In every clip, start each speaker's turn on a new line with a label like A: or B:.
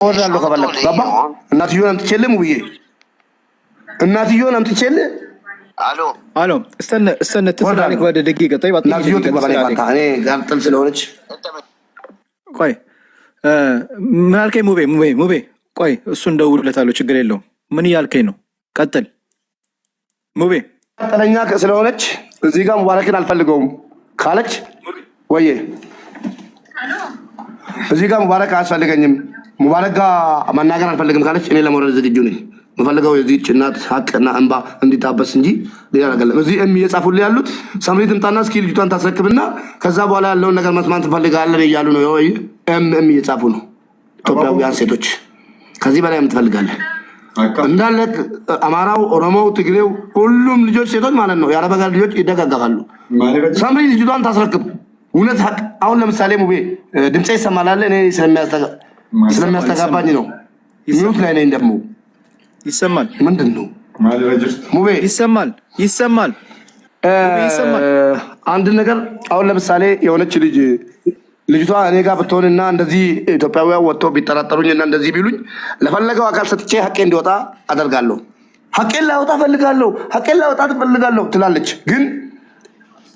A: ወራለሁ ከፈለክ ባባ እናትየውን አምጥቼልህ ሙብዬ እናትየውን አምጥቼልህ
B: አሎ استنى اتصل عليك بعد دقيقه طيب
A: እናትየው ትባላለች እኔ ጋር ጥል ስለሆነች
B: ቆይ ምን አልከኝ ሙቤ ቆይ እሱ እንደውልለታለሁ ችግር የለውም ምን ያልከኝ ነው ቀጥል ሙቤ
A: ጠለኛ ስለሆነች እዚህ ጋር ሙባረክን አልፈልገውም ካለች ወዬ እዚህ ጋር ሙባረክ አያስፈልገኝም ሙባረክ ጋር ማናገር አልፈልግም ካለች እኔ ለመውረድ ዝግጁ ነኝ መፈልገው የዚህ እናት ሀቅና እንባ እንዲታበስ እንጂ ሌላ ነገር የለም እዚህ እየጻፉልኝ ያሉት ሰምሪት እንጣና እስኪ ልጅቷን ታስረክብና ከዛ በኋላ ያለውን ነገር መስማት ትፈልጋለህ እያሉ ነው ወይ እየጻፉ ነው ኢትዮጵያውያን ሴቶች ከዚህ በላይ ምን ትፈልጋለህ እንዳለ አማራው ኦሮሞው ትግሬው ሁሉም ልጆች ሴቶች ማለት ነው የአረብ ሀገር ልጆች ይደጋገፋሉ ሰምሪ ልጅቷን ታስረክብ እውነት ሀቅ አሁን ለምሳሌ ሙቤ ድምጼ ይሰማል እኔ ስለሚያስተጋባኝ ነው ሚውት ላይ ነኝ ደግሞ
B: ይሰማል
A: ምንድነው ሙቤ
B: ይሰማል
A: አንድ ነገር አሁን ለምሳሌ የሆነች ልጅቷ እኔ ጋር ብትሆንና እንደዚህ ኢትዮጵያውያን ወጥተው ቢጠራጠሩኝና እንደዚህ ቢሉኝ ለፈለገው አካል ሰጥቼ ሀቄ እንዲወጣ አደርጋለሁ ሀቄን ላወጣ ፈልጋለሁ ትላለች ግን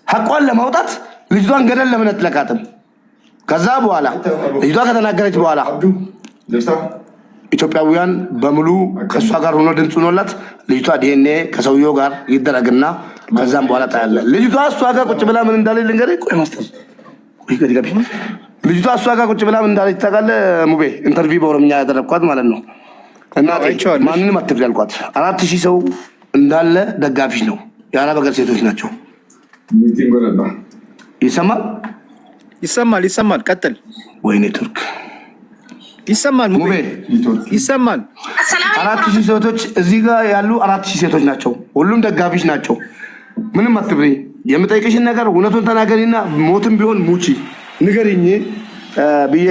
A: ሀቋን ለማውጣት ልጅቷን ገደል ለምን አትለቃትም ከዛ በኋላ ልጅቷ ከተናገረች በኋላ ኢትዮጵያውያን በሙሉ ከሷ ጋር ሆኖ ድምጽ ሆኖላት ልጅቷ ዲኤንኤ ከሰውየው ጋር ይደረግና ከዛም በኋላ ታያለ ልጅቷ እሷ ጋር ቁጭ ብላ ምን እንዳለች ልንገርህ ቆይ ማስተር ልጅቷ እሷ ጋር ቁጭ ብላ ምን እንዳለች ታውቃለህ ሙቤ ኢንተርቪው በኦሮምኛ ያደረኳት ማለት ነው እና ማንንም አትፍሪ ያልኳት 4000 ሰው እንዳለ ደጋፊሽ ነው የአረብ ሀገር ሴቶች ናቸው ይሰማል ቀጥል ወይኔ ቱርክ
B: ይሰማል ሙቤ ይሰማል
A: 4000 ሴቶች እዚህ ጋር ያሉ 4000 ሴቶች ናቸው ሁሉም ደጋፊሽ ናቸው ምንም አትፍሪ የምጠይቅሽን ነገር እውነቱን ተናገሪና ሞትም ቢሆን ሙቺ ንገሪኝ ብዬ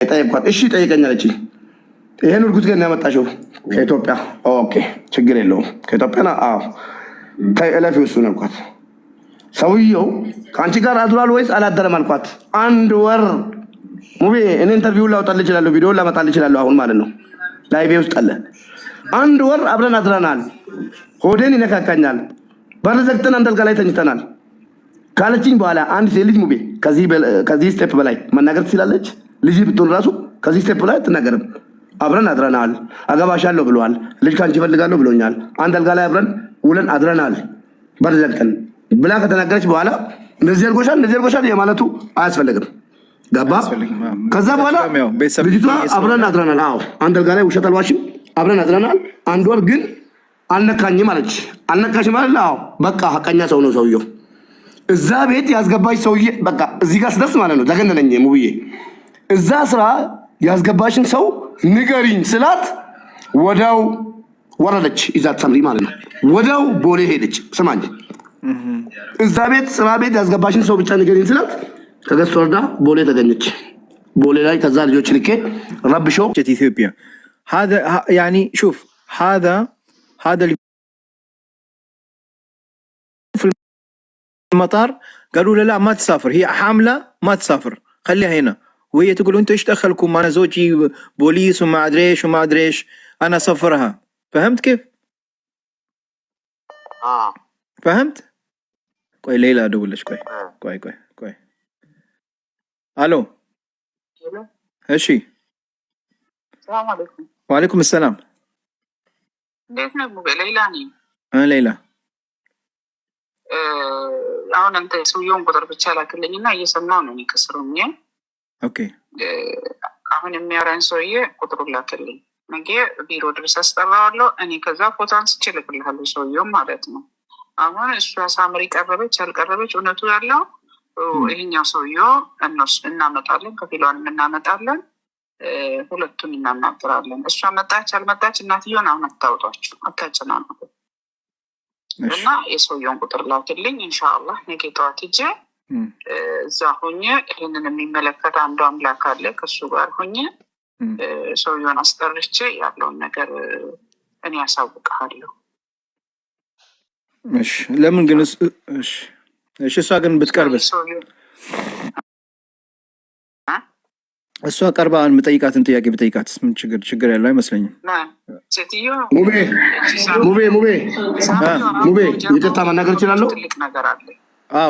A: ጠይቋት እሺ ጠይቀኛለች ይሄን እርጉት ገና ያመጣሽው ከኢትዮጵያ ኦኬ ችግር የለውም ከኢትዮጵያ አዎ ከእለፍ ይወስኑ አልኳት ሰውየው ካንቺ ጋር አድሯል ወይስ አላደረም አልኳት አንድ ወር ሙቤ እኔ ኢንተርቪው ላውጣልሽ ይችላል ቪዲዮ ላመጣልሽ ይችላል አሁን ማለት ነው ላይቭ ውስጥ አለ አንድ ወር አብረን አድረናል ሆዴን ይነካካኛል በር ዘግተን አንድ አልጋ ላይ ተኝተናል ካለችኝ በኋላ አንድ ሴት ልጅ ሙቤ ከዚህ ስቴፕ በላይ መናገር ትችላለች ልጅ ብትሆን ራሱ ከዚህ ስቴፕ ላይ አትናገርም አብረን አድረናል አገባሻለሁ ብለዋል ልጅ ካንቺ ፈልጋለሁ ብሎኛል አንድ አልጋ ላይ አብረን ውለን አድረናል በር ዘግተን ብላ ከተናገረች በኋላ እንደዚህ አልጎሻል የማለቱ አያስፈልግም ገባ ከዛ በኋላ ልጅቷ አብረን አድረናል አዎ አንድ አልጋ ላይ ውሸት አልዋሽም አብረን አድረናል አንድ ወር ግን አልነካኝም አለች አልነካሽ ማለት አዎ በቃ ሀቀኛ ሰው ነው ሰውየው እዛ ቤት ያስገባሽ ሰውዬ በቃ እዚህ ጋር ስደርስ ማለት ነው ዘገነነኝ ሙብዬ እዛ ስራ ያስገባሽን ሰው ንገሪኝ ስላት ወዳው ወረደች ይዛት ሰምሪ ማለት ነው ወዳው ቦሌ ሄደች ስማኝ እዛ ቤት ስራ ቤት ያስገባሽን ሰው ብቻ ንገሪኝ ስላት ከገስ ወርዳ ቦሌ ተገኘች ቦሌ ላይ ከዛ ልጆች ልኬ ረብሾ
B: ኢትዮጵያ هذا يعني شوف هذا في المطار قالوا لا ما تسافر هي حاملة ما تسافر خليها هنا وهي تقول انتوا ايش دخلكم انا زوجي بوليس وما ادري ايش انا اسفرها فهمت كيف فهمت كوي ليلى ادولش كوي الو ايشي
C: السلام عليكم
B: وعليكم السلام
C: እንዴት ነው ሙቤ ሌላ ነኝ
B: ሌላ
C: አሁን አንተ ሰውየውን ቁጥር ብቻ ላክልኝና እየሰማሁ ነው ከስሩኝ
B: ኦኬ
C: አሁን የሚያወራን ሰውዬ ቁጥሩን ላክልኝ ነገ ቢሮ ድረስ አስጠራዋለሁ እኔ ከዛ ፎቶ አንስቼ እልክልሃለሁ ሰውየው ማለት ነው አሁን እሷ ሳምሪ ቀረበች አልቀረበች እውነቱ ያለው ይሄኛው ሰውየው እናመጣለን ከፊሏን እናመጣለን ሁለቱን እናናገራለን እሷ መጣች አልመጣች እናትየውን አሁን አታውጧቸው አታጨናንቁ እና የሰውየውን ቁጥር ላክልኝ ኢንሻአላህ ነገ ጠዋት ሂጄ እዛ ሆኜ ይሄንን የሚመለከት አንዱ አምላክ አለ ከሱ ጋር ሆኜ ሰውየውን አስጠርቼ ያለውን ነገር እኔ ያሳውቃለሁ
B: እሺ ለምን ግን እሺ እሷ ግን ብትቀርብስ እሷ ቀርባ የምጠይቃትን ጥያቄ ብጠይቃት ምን ችግር ያለው አይመስለኝም።
A: ሙቤ ይቅርታ መናገር እችላለሁ?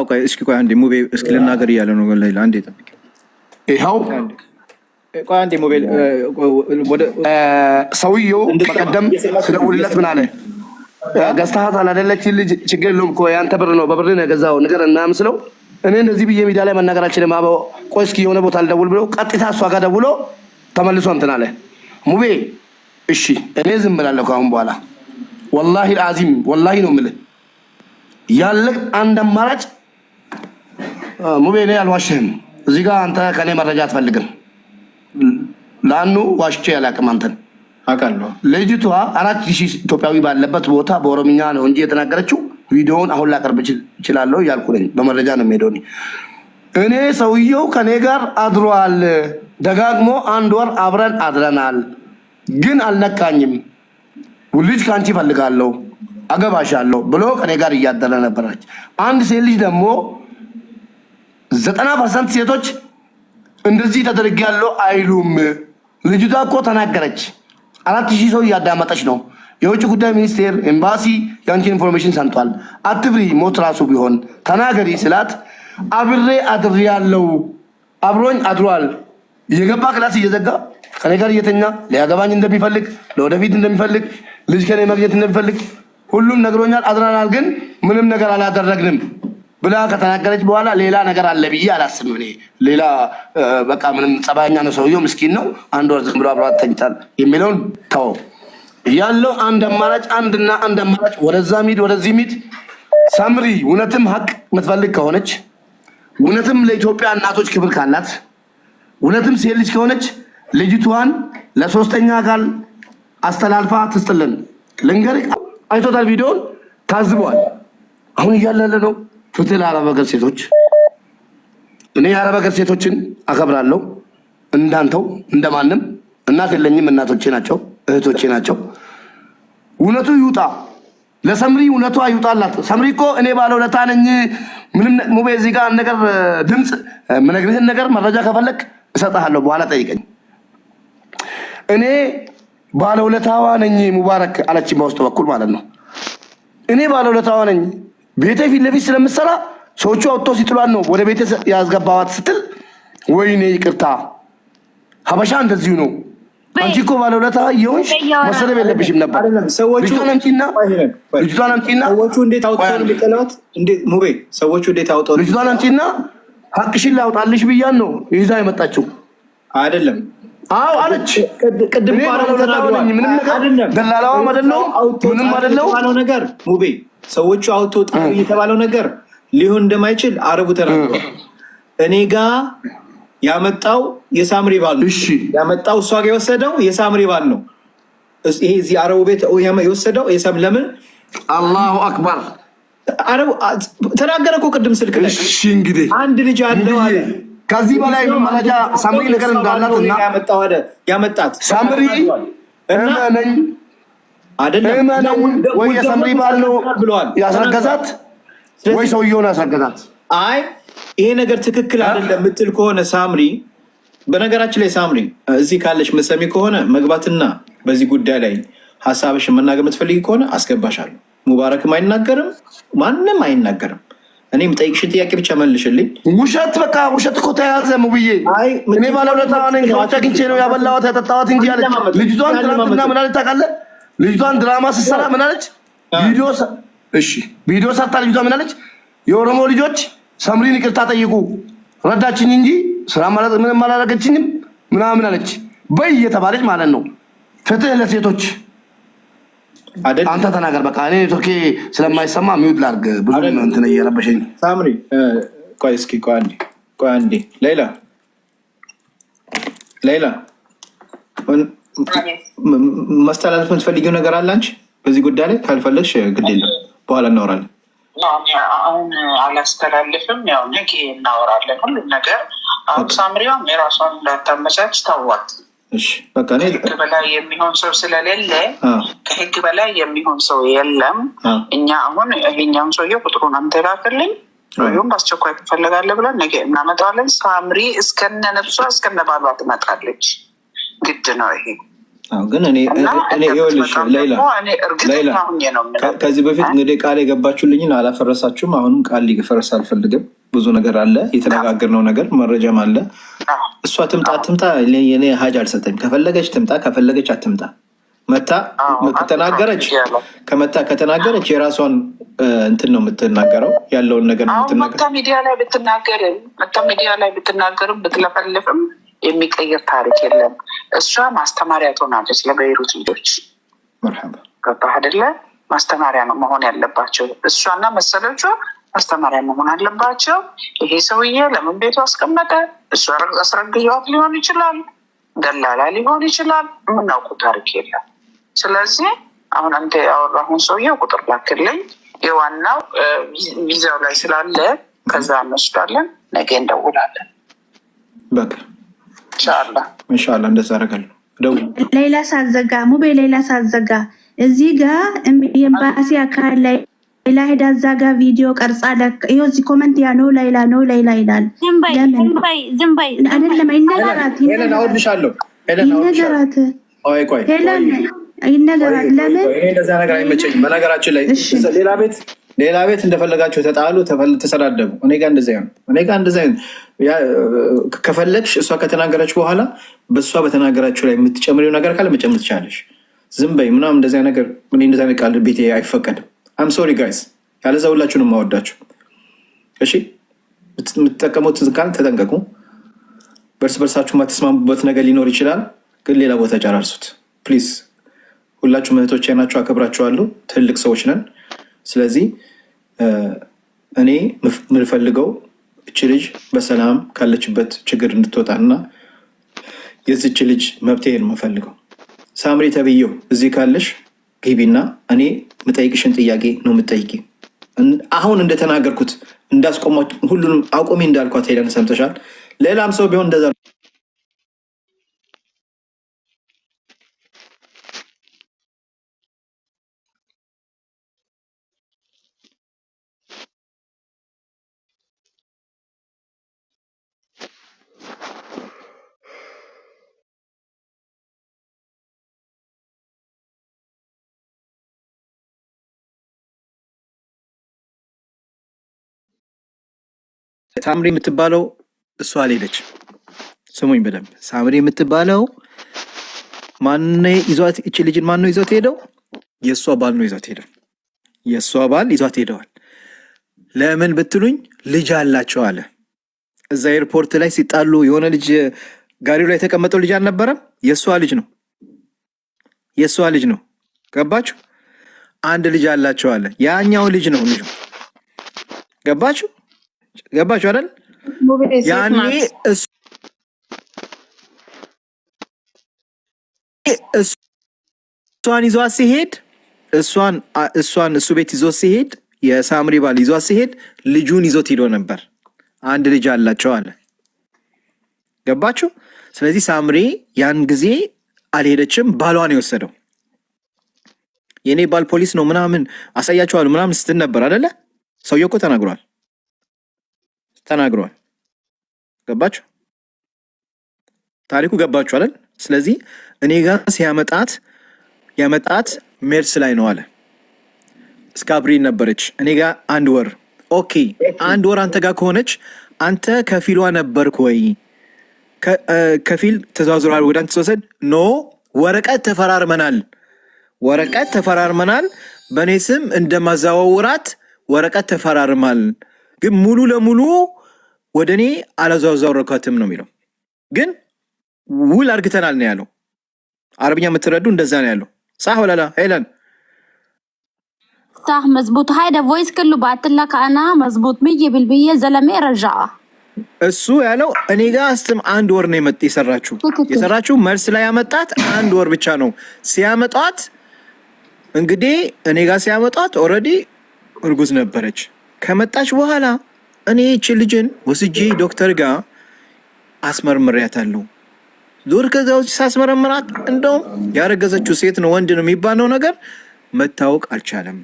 B: ቆይ እስኪ ቆይ አንዴ ሙቤ እስኪ ልናገር እያለ ነው። ሌላ አንዴ ጠብቅ።
A: ይኸው
B: ቆይ አንዴ ሙቤ
A: ሰውየው በቀደም ስደውልለት ምን አለ? ገዝተሃታል አይደለች ልጅ ችግር የለውም እኮ ያንተ ብር ነው በብር ነው የገዛው ነገር እና ምስለው እኔ እንደዚህ ብዬ ሚዲያ ላይ መናገር አልችልም። ቆይ እስኪ የሆነ ቦታ ልደውል ብሎ ቀጥታ እሷ ጋር ደውሎ ተመልሶ እንትን አለ። ሙቤ እሺ እኔ ዝም ብላለሁ ከአሁን በኋላ ወላሂ አዚም ወላሂ ነው የምልህ ያለ አንድ አማራጭ ሙቤ እኔ አልዋሽህም። እዚህ ጋር አንተ ከኔ መረጃ አትፈልግም። ላኑ ዋሽቼ ያላቅም አንተን
B: አውቃለሁ።
A: ልጅቷ 4000 ኢትዮጵያዊ ባለበት ቦታ በኦሮምኛ ነው እንጂ የተናገረችው ቪዲዮውን አሁን ላቀርብ እችላለሁ እያልኩ ነኝ። በመረጃ ነው የምሄደው። እኔ ሰውየው ከኔ ጋር አድሯል። ደጋግሞ 1 ወር አብረን አድረናል። ግን አልነካኝም። ልጅ ካንቺ ፈልጋለሁ አገባሻለሁ ብሎ ከኔ ጋር እያደረ ነበረች። አንድ ሴት ልጅ ደግሞ 90% ሴቶች እንደዚህ ተደርጊያለሁ አይሉም። ልጅቷ እኮ ተናገረች። 4000 ሰው እያዳመጠች ነው። የውጭ ጉዳይ ሚኒስቴር ኤምባሲ ያንቺን ኢንፎርሜሽን ሰምቷል። አትብሪ ሞት ራሱ ቢሆን ተናገሪ ስላት አብሬ አድሬያለሁ አብሮኝ አድሯል። የገባ ክላስ እየዘጋ ከኔ ጋር እየተኛ ሊያገባኝ እንደሚፈልግ ለወደፊት እንደሚፈልግ ልጅ ከኔ ማግኘት እንደሚፈልግ ሁሉም ነግሮኛል። አድረናል ግን ምንም ነገር አላደረግንም ብላ ከተናገረች በኋላ ሌላ ነገር አለ ብዬ አላስብም። እኔ ሌላ በቃ ምንም ጸባይኛ ነው ሰውየው ምስኪን ነው 1 ወር ዝም ብሎ አብሯት ተኝቷል የሚለውን ተው ያለው አንድ አማራጭ አንድ አማራጭ ወደዛ ሚድ ወደዚህ ሚድ ሳምሪ እውነትም ሀቅ የምትፈልግ ከሆነች እውነትም ለኢትዮጵያ እናቶች ክብር ካላት እውነትም ሴት ልጅ ከሆነች ልጅቷን ለሶስተኛ አካል አስተላልፋ ትስጥልን። ልንገርህ አይቶታል፣ ቪዲዮን ታዝበዋል። አሁን እያለ ነው ፍትህ ለአረብ ሀገር ሴቶች። እኔ የአረብ ሀገር ሴቶችን አከብራለሁ እንዳንተው እንደማንም። እናት የለኝም፣ እናቶቼ ናቸው እህቶቼ ናቸው። እውነቱ ይውጣ ለሰምሪ እውነቷ ይውጣላት። ሰምሪ እኮ እኔ ባለውለታ ነኝ። ምንም ሙቤ እዚህ ጋር ነገር ድምጽ ምነግርህን ነገር መረጃ ከፈለክ እሰጥሃለሁ፣ በኋላ ጠይቀኝ። እኔ ባለውለታዋ ነኝ ሙባረክ አለችኝ በውስጥ በኩል ማለት ነው። እኔ ባለውለታዋ ነኝ ቤቴ ፊት ለፊት ስለምትሰራ ሰዎቹ አውጥቶ ሲጥሏን ነው ወደ ቤቴ ያስገባዋት ስትል ወይኔ ይቅርታ ሀበሻ እንደዚሁ ነው። አንቺ እኮ ባለውለታ ይሆንሽ መሰደብ የለብሽም ነበር። ልጅቷን አምጪና
B: ሰዎቹ እንዴት አውጥተው የሚጥሏት እንዴት ሙቤ ሰዎቹ እንዴት አውጥተው
A: ልጅቷን አምጪና ሀቅሽን ላውጣልሽ ብያን ነው ይዛ የመጣችው
B: አይደለም?
A: አዎ አለች።
B: ቅድም
A: ምንም ነገር ደላላዋም አይደለሁም ምንም አይደለሁም
B: ነገር ሙቤ ሰዎቹ አውጥተው ጣሉ የተባለው ነገር ሊሆን እንደማይችል አረቡ ተናግሯል። እኔ ጋር ያመጣው የሳምሪ ባል ነው።
A: እሺ
B: ያመጣው እሷ ጋር የወሰደው የሳምሪ ባል ነው። ይሄ እዚህ አረቡ ቤት የወሰደው የሳም ለምን
A: አላሁ አክበር
B: አረቡ ተናገረ እኮ ቅድም ስልክ ላይ።
A: እሺ እንግዲህ
B: አንድ ልጅ አለው አለ።
A: ከዚህ በላይ መረጃ ሳምሪ ነገር እንዳላትና
B: ያመጣት
A: ሳምሪ እመነኝ አይደለም ወይ የሳምሪ ባል ነው ያስረገዛት ወይ ሰውየውን ያስረገዛት?
B: አይ ይሄ ነገር ትክክል አይደለም የምትል ከሆነ ሳምሪ፣ በነገራችን ላይ ሳምሪ እዚህ ካለሽ መሰሚ ከሆነ መግባትና በዚህ ጉዳይ ላይ ሀሳብሽን መናገር የምትፈልጊ ከሆነ አስገባሻለሁ። ሙባረክም አይናገርም፣ ማንም አይናገርም። እኔ የምጠይቅሽን ጥያቄ ብቻ መልሽልኝ።
A: ውሸት በቃ ውሸት እኮ ተያዘ ሙብዬ። እኔ ባለውለታ ነኝ ከውጭ አግኝቼ ነው ያበላኋት ያጠጣኋት እንጂ አለች። ልጅቷን ትናንትና ምን አለች ታውቃለህ? ልጅቷን ድራማ ስትሰራ ምን አለች? ቪዲዮ ሰርታ ልጅቷ ምን አለች? የኦሮሞ ልጆች ሰምሪን ይቅርታ ጠይቁ ረዳችኝ እንጂ ስራ ማለት ምንም አላደረገችኝም ምናምን አለች። በይ እየተባለች ማለት ነው። ፍትህ ለሴቶች አንተ ተናገር በቃ። እኔ ቱርኪ ስለማይሰማ ሚውት ላድርግ። ብዙ እንትን እየረበሸኝ
B: ሳምሪ። ቆይ እስኪ ቆይ አንዴ ሌላ ማስተላለፍ የምትፈልጊው ነገር አለ አንቺ በዚህ ጉዳይ ላይ? ካልፈለግሽ ግድ የለም በኋላ እናወራለን።
C: አሁን አላስተላልፍም። ያው ነገ እናወራለን ሁሉም ነገር። አሁን ሳምሪዋም የራሷን እንዳታመቻች ታዋት። ከህግ በላይ የሚሆን ሰው ስለሌለ ከህግ በላይ የሚሆን ሰው የለም። እኛ አሁን ይሄኛውን ሰውዬ ቁጥሩን አንተ ላክልኝ፣ ሰውየውም በአስቸኳይ ትፈለጋለህ ብለን ነገ እናመጣዋለን። ሳምሪ እስከነ ነፍሷ እስከነ ባሏ ትመጣለች። ግድ ነው ይሄ።
B: ግን እኔ ይኸውልሽ ሌላ ከዚህ በፊት እንግዲህ ቃል የገባችሁልኝን አላፈረሳችሁም። አሁንም ቃል ሊፈረስ አልፈልግም። ብዙ ነገር አለ፣ የተነጋገርነው ነገር መረጃም አለ። እሷ ትምጣ አትምጣ የኔ ሀጅ አልሰጠኝ። ከፈለገች ትምጣ፣ ከፈለገች አትምጣ። መታ ከተናገረች የራሷን እንትን ነው የምትናገረው፣ ያለውን ነገር ነው የምትናገረው።
C: መታ ሚዲያ ላይ ብትናገርም ብትለፈልፍም የሚቀይር ታሪክ የለም። እሷ ማስተማሪያ ትሆናለች ለቤይሩት ልጆች። ገባህ አይደለ? ማስተማሪያ ነው መሆን ያለባቸው። እሷና መሰሎቿ ማስተማሪያ መሆን አለባቸው። ይሄ ሰውዬ ለምን ቤቱ አስቀመጠ? እሷ አስረግዟት ሊሆን ይችላል፣ ደላላ ሊሆን ይችላል። የምናውቁ ታሪክ የለም። ስለዚህ አሁን አንተ ያወራሁን ሰውዬው ቁጥር ላክልኝ። የዋናው ቪዛው ላይ ስላለ ከዛ እንወስዳለን። ነገ እንደውላለን።
B: በቃ ኢንሻአላህ እንደዛ አደርጋለሁ።
D: ሌላ ሳዘጋ ሙቤ ሌላ ሳዘጋ እዚህ ጋር ኤምባሲ አካል ላይ ሌላ ሄዳ እዛ ጋር ቪዲዮ ቀርጻ ይኸው እዚህ ኮመንት ያ ነው ሌላ ይላል። ዝም በይ አይደለም ይነገራት ለምን
B: እንደዛ ነገር አይመቸኝም። በነገራችን ላይ ሌላ ቤት እንደፈለጋችሁ ተጣሉ፣ ተሰዳደቡ። እኔ ጋር እንደዛ ከፈለግሽ እሷ ከተናገረች በኋላ በእሷ በተናገራችሁ ላይ የምትጨምሪው ነገር ካለ መጨመር ትችላለሽ። ዝም በይ ምናምን እንደዚያ ነገር እንደዚያ ቃል ቤቴ አይፈቀድም። አም ሶሪ ጋይስ፣ ያለዛ ሁላችሁንም ማወዳችሁ። እሺ የምትጠቀሙት ቃል ተጠንቀቁ። በእርስ በርሳችሁ የማትስማሙበት ነገር ሊኖር ይችላል፣ ግን ሌላ ቦታ ጨራርሱት ፕሊዝ። ሁላችሁም እህቶቼ ናችሁ፣ አከብራችኋለሁ። ትልቅ ሰዎች ነን። ስለዚህ እኔ የምንፈልገው እች ልጅ በሰላም ካለችበት ችግር እንድትወጣና የዚች ልጅ መብቴ ነው የምፈልገው። ሳምሪ ተብዬው እዚህ ካለሽ ግቢና እኔ የምጠይቅሽን ጥያቄ ነው የምጠይቂ። አሁን እንደተናገርኩት እንዳስቆሟት ሁሉንም አቁሚ እንዳልኳት ሄደን ሰምተሻል። ሌላም ሰው ቢሆን እንደዛ ሳምሪ የምትባለው እሷ አልሄደች። ስሙኝ በደንብ። ሳምሪ የምትባለው ማን ይዟት እቺ ልጅን ማን ነው ይዟት ሄደው? የእሷ ባል ነው ይዟት ሄደው። የእሷ ባል ይዟት ሄደዋል። ለምን ብትሉኝ ልጅ አላቸው አለ። እዛ ኤርፖርት ላይ ሲጣሉ የሆነ ልጅ ጋሪው ላይ የተቀመጠው ልጅ አልነበረም? የእሷ ልጅ ነው። የእሷ ልጅ ነው። ገባችሁ? አንድ ልጅ አላቸው አለ። ያኛው ልጅ ነው ልጁ። ገባችሁ አይደል? ያኔ እሷን ይዟት ሲሄድ እሱ ቤት ይዞት ሲሄድ የሳምሪ ባል ይዟት ሲሄድ ልጁን ይዞት ሄዶ ነበር። አንድ ልጅ አላቸው አለ። ገባችሁ? ስለዚህ ሳምሪ ያን ጊዜ አልሄደችም፣ ባሏን የወሰደው። የኔ ባል ፖሊስ ነው ምናምን አሳያቸዋለሁ ምናምን ስትል ነበር አይደለ? ሰውየው እኮ ተናግሯል። ገባችሁ? ታሪኩ ገባችሁ አይደል? ስለዚህ እኔ ጋር ያመጣት ሜርስ ላይ ነው አለ። ስካብሪን ነበረች እኔ ጋር 1 ወር። ኦኬ 1 ወር አንተ ጋር ከሆነች አንተ ከፊሏ ነበርክ ወይ? ከፊል ተዛዝሯል ወደ አንተ ተወሰድ? ኖ ወረቀት ተፈራርመናል። በእኔ ስም እንደማዛወውራት ወረቀት ተፈራርማል። ግን ሙሉ ለሙሉ ወደ እኔ አላዛወረኳትም ነው የሚለው። ግን ውል አርግተናል ነው ያለው። አረብኛ የምትረዱ እንደዛ ነው ያለው። صح ولا لا هيلن؟
E: صح مزبوط. هيدا فويس كله بعتلا كأنا مزبوط 100% زلمه رجعه።
B: እሱ ያለው እኔ ጋር አስተም 1 ወር ነው የሰራችሁ መልስ ላይ ያመጣት 1 ወር ብቻ ነው ሲያመጣት። እንግዲህ እኔ ጋር ሲያመጣት ኦሬዲ እርጉዝ ነበረች። ከመጣች በኋላ እኔ እቺ ልጅን ወስጄ ዶክተር ጋር አስመርምሪያታለሁ። ዱር ከዛው ሳስመረምራት እንደውም ያረገዘችው ሴት ነው ወንድ ነው የሚባለው ነገር መታወቅ አልቻለም።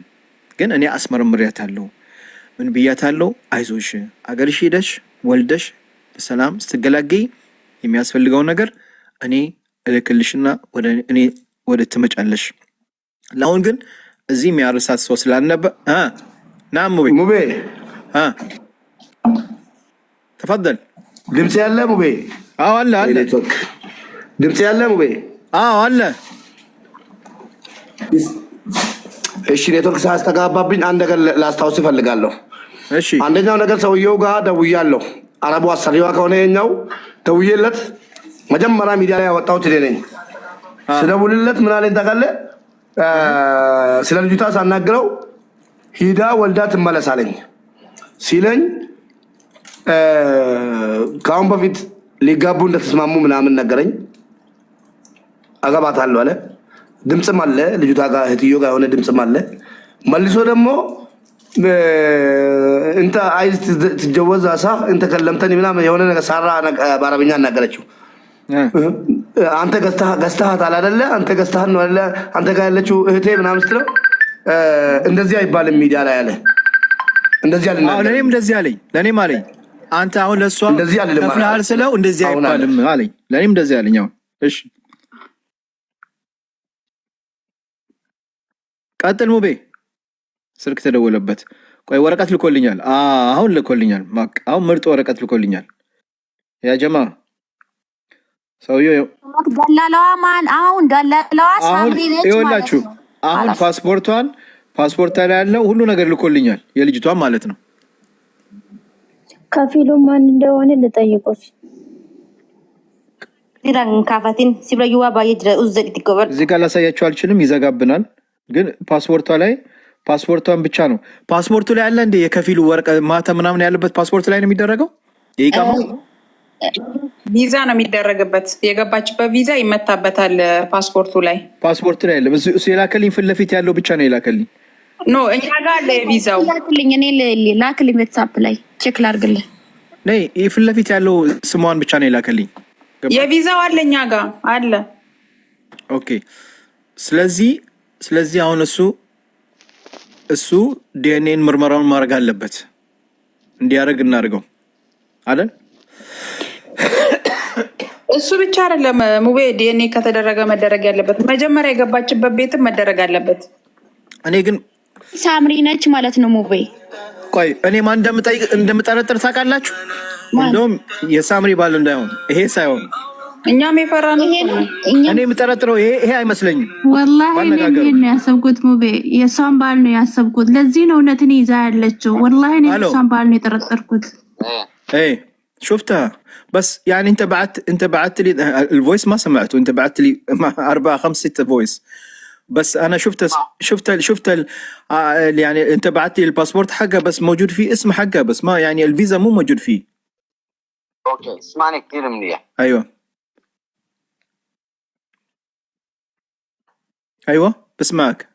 B: ግን እኔ አስመርምሪያታለሁ። ምን ብያታለሁ? አይዞሽ አገርሽ ሄደሽ ወልደሽ በሰላም ስትገላገይ የሚያስፈልገው ነገር እኔ እልክልሽና ወደ ትመጫለሽ። ለአሁን ግን እዚህ የሚያርሳት ሰው ስላልነበር ናም
A: ሙቤ
B: ተፈضل
A: ድምጽ ያለ ሙቤ?
B: አዎ አለ
A: ድምጽ ያለ ሙቤ?
B: አዎ አለ።
A: እሺ ኔትወርክ ሳያስተጋባብኝ አንድ ነገር ላስታውስ እፈልጋለሁ።
B: እሺ
A: አንደኛው ነገር ሰውየው ጋር ደውያለሁ። አረቡ አሰሪዋ ከሆነ የኛው ደውዬለት መጀመሪያ ሚዲያ ላይ ያወጣሁት እኔ ነኝ። ስደውልለት ምን አለኝ ታውቃለህ? ስለ ልጅቷ ሳናግረው ሂዳ ወልዳ ትመለሳለኝ ሲለኝ ከአሁን በፊት ሊጋቡ እንደተስማሙ ምናምን ነገረኝ። አገባታለሁ አለ። ድምፅም አለ ልጅቷ ጋር እህትዮ ጋር የሆነ ድምፅም አለ። መልሶ ደግሞ እንተ አይዝ ትጀወዝ አሳ እንተ ከለምተን ምናምን የሆነ ነገር ሳራ በአረብኛ እናገረችው። አንተ ገዝተሃታል አይደለ? አንተ ገዝተሃል ነው አይደለ? አንተ ጋር ያለችው እህቴ ምናምን ስትለው እንደዚህ አይባልም ሚዲያ ላይ አለ። እንደዚህ አለ።
B: አዎ ለኔም እንደዚህ አለኝ። ለኔም አለኝ አንተ አሁን ለሷ ከፍለሃል ስለው እንደዚህ አይባልም አለኝ። ለኔም እንደዚህ አለኝ። አሁን እሺ ቀጥል ሙቤ። ስልክ ተደወለበት። ቆይ ወረቀት ልኮልኛል። አሁን ልኮልኛል። አሁን ምርጥ ወረቀት ልኮልኛል። ያ ጀማ ሰውዬው
E: ደላላዋ ማን? አሁን ደላላዋ ሳምሪ ነች ማለት ነው።
B: አሁን ፓስፖርት ላይ ያለው ሁሉ ነገር ልኮልኛል። የልጅቷን ማለት ነው።
F: ከፊሉ ማን እንደሆነ ልጠይቁት።
E: ዲራን ካፋቲን ሲብራዩዋ ባየጅ ኡዘድ ትቆበል
B: እዚህ ጋር ላሳያችሁ አልችልም፣ ይዘጋብናል። ግን ፓስፖርቷን ብቻ ነው። ፓስፖርቱ ላይ ያለ እንደ የከፊሉ ወረቀት ማተም ምናምን ያለበት ፓስፖርት ላይ ነው የሚደረገው። የኢቃማው
C: ቪዛ ነው የሚደረግበት። የገባችበት ቪዛ ይመታበታል ፓስፖርቱ ላይ
B: ያለ እሱ የላከልኝ ፊት ለፊት ያለው ብቻ ነው የላከልኝ።
C: ኖ እኛ ጋር አለ ቪዛው።
E: ላክልኝ፣ እኔ ላክልኝ ዋትስአፕ ላይ ቼክ ላድርግልህ።
B: ነይ ፊት ለፊት ያለው ስሟን ብቻ ነው የላከልኝ።
C: የቪዛው አለ እኛ ጋር አለ።
B: ኦኬ ስለዚህ አሁን እሱ ዲኤንኤን ምርመራውን ማድረግ አለበት። እንዲያደርግ እናድርገው አይደል?
C: እሱ ብቻ አይደለም ሙቤ፣ ዲኤንኤ ከተደረገ መደረግ ያለበት መጀመሪያ የገባችበት ቤትም መደረግ አለበት።
B: እኔ ግን
E: ሳምሪ ነች ማለት ነው ሙቤ።
B: ቆይ እኔ ማን እንደምጠረጥር ታውቃላችሁ? እንደውም የሳምሪ ባል እንዳይሆን ይሄ ሳይሆን
C: እኛም የፈራነው
B: እኔ የምጠረጥረው ይሄ አይመስለኝም።
D: ወላሂ እኔ ነው ያሰብኩት ሙቤ፣ የሷን ባል ነው ያሰብኩት። ለዚህ ነው እውነትን ይዛ ያለችው። ወላሂ እኔ የሷን ባል ነው የጠረጠርኩት።
B: شفتها بس يعني انت بعت لي الفويس ما سمعته. انت بعت لي 4 5 6 فويس بس انا شفت يعني انت بعت لي الباسبورت حقها بس موجود فيه اسم حقها بس ما يعني الفيزا مو موجود فيه.
G: اوكي اسمعني كثير منيح.
B: ايوه بسمعك.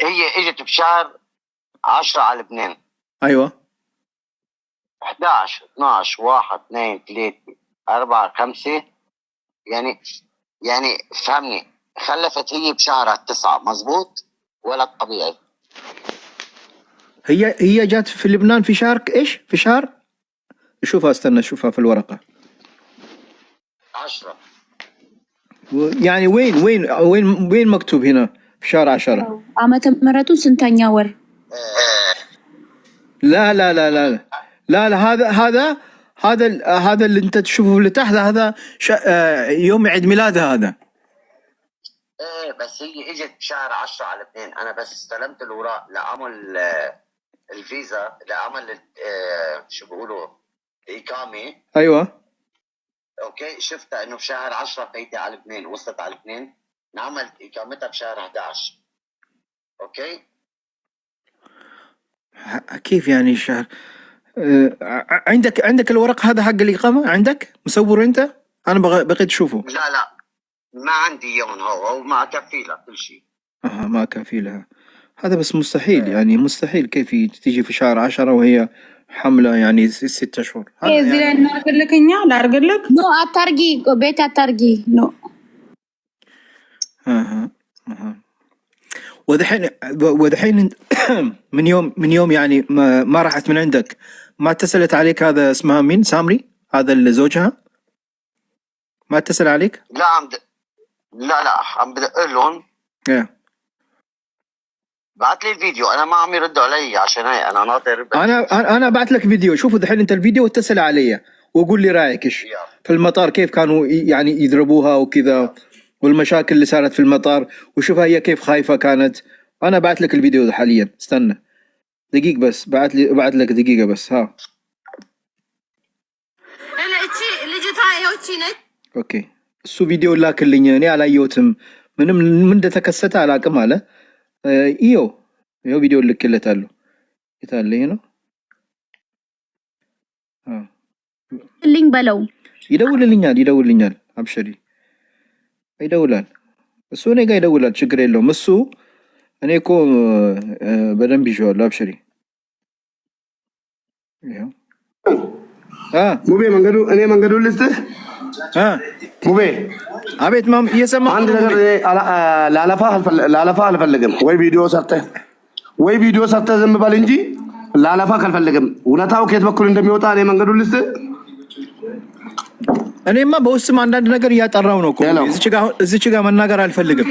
G: هي اجت بشهر 10 على لبنان.
B: ايوه
G: 11 12 1 2 3 4 5 يعني فهمني، خلفت هي بشهر 9 مزبوط ولا طبيعي؟
B: هي جات في لبنان في شهر ايش؟ في شهر شوفها، استنى شوفها في الورقة
G: 10.
B: يعني وين مكتوب هنا في شهر 10؟
E: ዓመተ ምህረቱ ስንተኛ ወር?
B: لا لا لا لا لا لا هذا اللي انت تشوفه اللي تحت هذا يوم عيد ميلادها هذا.
G: ايه بس هي اجت بشهر 10 على لبنان. انا بس استلمت الاوراق لعمل الفيزا، لعمل شو بيقولوا الاقامه.
B: ايوه
G: اوكي شفتها انه بشهر 10 فايته على لبنان، وصلت على لبنان، نعمل اقامتها بشهر 11. اوكي
B: كيف يعني شهر؟ عندك الورق هذا حق الإقامة؟ عندك مصور انت؟ انا بقيت اشوفه.
G: لا ما عندي اياهم، هو مع كفيلة كل شيء.
B: ما كفيلها هذا بس مستحيل، يعني مستحيل كيف تيجي في شهر 10 وهي حملة يعني 6 شهور.
C: ايه زي نارجل لك انيا لا ارجل لك
E: نو اترجي بيت اترجي نو.
B: ودحين من يوم يعني ما راحت من عندك، ما اتصلت عليك؟ هذا اسمها مين؟ سامري هذا اللي زوجها ما اتصل عليك؟
G: لا عم بدق لهم. بعت لي الفيديو، انا ما عم يردوا علي، عشان هي انا ناطر.
B: انا بعت لك فيديو، شوفوا دحين انت الفيديو واتصل علي وقول لي رايك ايش في المطار، كيف كانوا يعني يضربوها وكذا، والمشاكل اللي صارت في المطار، وشوفها هي كيف خايفة كانت. انا بعت لك الفيديو حاليا، استنى دقيقة بس، بعت لك دقيقة بس. ها اوكي እሱ ቪዲዮ ላክልኝ፣ እኔ አላየሁትም፣ ምንም ምን እንደተከሰተ አላውቅም አለ። ይኸው ቪዲዮ ልክለታለሁ። የታለ? ይሄ ነው።
E: ልኝ በለው።
B: ይደውልልኛል። አብሽሪ ይደውላል። እሱ እኔ ጋር ይደውላል፣ ችግር የለውም። እሱ እኔ እኮ በደንብ ይዤዋለሁ። አብሽሪ።
A: ሙቤ እኔ መንገዱን ልስጥህ። ሙቤ
B: አቤት። ማም እየሰማ
A: አንድ ነገር ላለፋ አልፈልግም። ወይ ቪዲዮ ሰርተህ ዝም በል እንጂ ላለፋ አልፈልግም። እውነታው ከየት በኩል እንደሚወጣ እኔ መንገዱን ልስጥህ።
B: እኔማ በውስጥም አንዳንድ ነገር እያጠራው ነው እኮ እዚች ጋር መናገር አልፈልግም።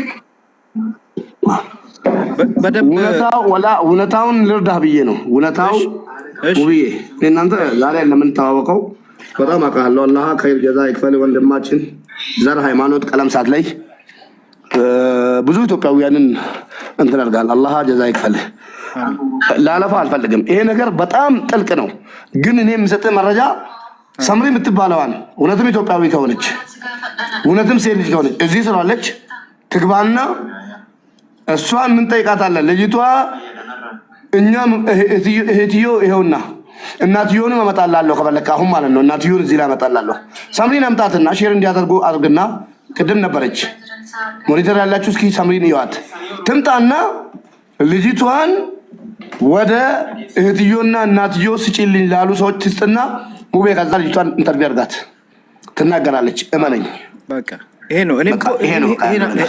A: እውነታውን ልርዳህ ብዬ ነው። እውነታው ሙቤ እናንተ ዛሬ ለምንተዋወቀው በጣም አውቃለሁ። አላህ ከይር ጀዛ ይክፈል። ወንድማችን ዘር፣ ሃይማኖት፣ ቀለም ሳትለይ ብዙ ኢትዮጵያውያንን እንትን አድርጋል። አላህ ጀዛ ይክፈል። ላለፋ አልፈልግም። ይሄ ነገር በጣም ጥልቅ ነው። ግን እኔ የምሰጥህ መረጃ ሰምሪ የምትባለዋን እውነትም ኢትዮጵያዊ ከሆነች እውነትም ሴት ልጅ ከሆነች እዚህ ስላለች ትግባና እሷን ምን ጠይቃታለን? ልጅቷ እኛም እህትዮ ይኸውና እናትየውን አመጣላለሁ ከፈለክ አሁን ማለት ነው። እናትየውን እዚህ ላይ አመጣላለሁ። ሰምሪን አምጣትና ሼር እንዲያደርጉ አድርግና፣ ቅድም ነበረች ሞኒተር ያላችሁ እስኪ ሰምሪን ይዋት ትምጣና ልጅቷን ወደ እህትዮና እናትዮ ስጪልኝ ላሉ ሰዎች ትስጥና ሙቤ ከዛ ልጅቷን ኢንተርቪው አድርጋት ትናገራለች። እመነኝ።
B: በቃ ይሄ ነው።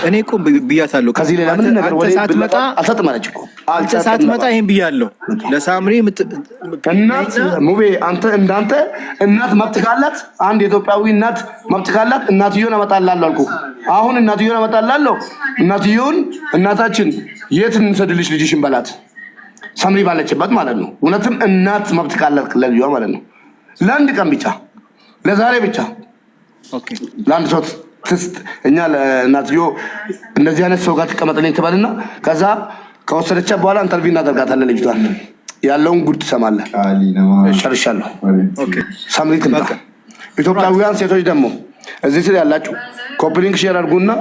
B: እኔ እኮ ብያታለሁ።
A: ከዚህ ሌላ ምን ነገር ወደ ሳትመጣ አልሰጥም አለች እኮ።
B: ሳትመጣ ይሄን ብያለሁ ለሳምሪ።
A: እናት ሙቤ አንተ እንዳንተ እናት መብት ካላት፣ አንድ የኢትዮጵያዊ እናት መብት ካላት እናትየውን አመጣላለሁ አልኩ። አሁን እናትየውን አመጣላለሁ። እናትየውን እናታችን የት እንሰድልሽ ልጅሽን በላት፣ ሳምሪ ባለችበት ማለት ነው። እውነትም እናት መብት ካላት ለልጇ ማለት ነው። ለአንድ ቀን ብቻ፣ ለዛሬ ብቻ፣
B: ኦኬ
A: ለአንድ ሰው እኛ ለእናትዮ እንደዚህ አይነት ሰው ጋር ትቀመጥልኝ ትበልና ከዛ ከወሰደቻ በኋላ ኢንተርቪው እናደርጋታለን። ልጅቷን ያለውን ጉድ ትሰማለህ። ጨርሻለሁ። ሳምሪ ትምጣ። ኢትዮጵያውያን ሴቶች ደግሞ እዚህ ስለ ያላችሁ ኮፒ ሊንክ ሼር አድርጉና